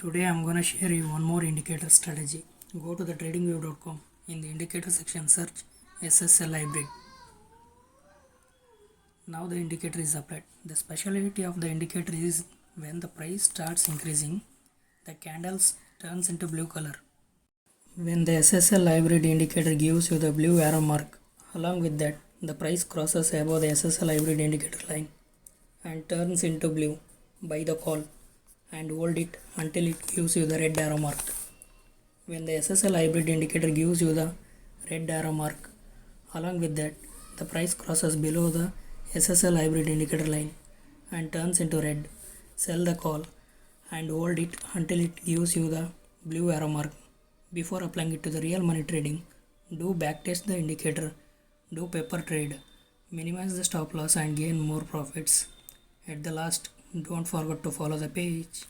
Today I'm gonna share you one more indicator strategy. Go to the tradingview.com. In the indicator section, search SSL hybrid. Now the indicator is applied. The speciality of the indicator is when the price starts increasing, the candles turns into blue color. When the SSL hybrid indicator gives you the blue arrow mark, along with that, the price crosses above the SSL hybrid indicator line and turns into blue, buy the call and hold it until it gives you the red arrow mark. When the SSL hybrid indicator gives you the red arrow mark, along with that, the price crosses below the SSL hybrid indicator line and turns into red, sell the call and hold it until it gives you the blue arrow mark. Before applying it to the real money trading, do backtest the indicator, do paper trade, minimize the stop loss and gain more profits. At the last, don't forget to follow the page.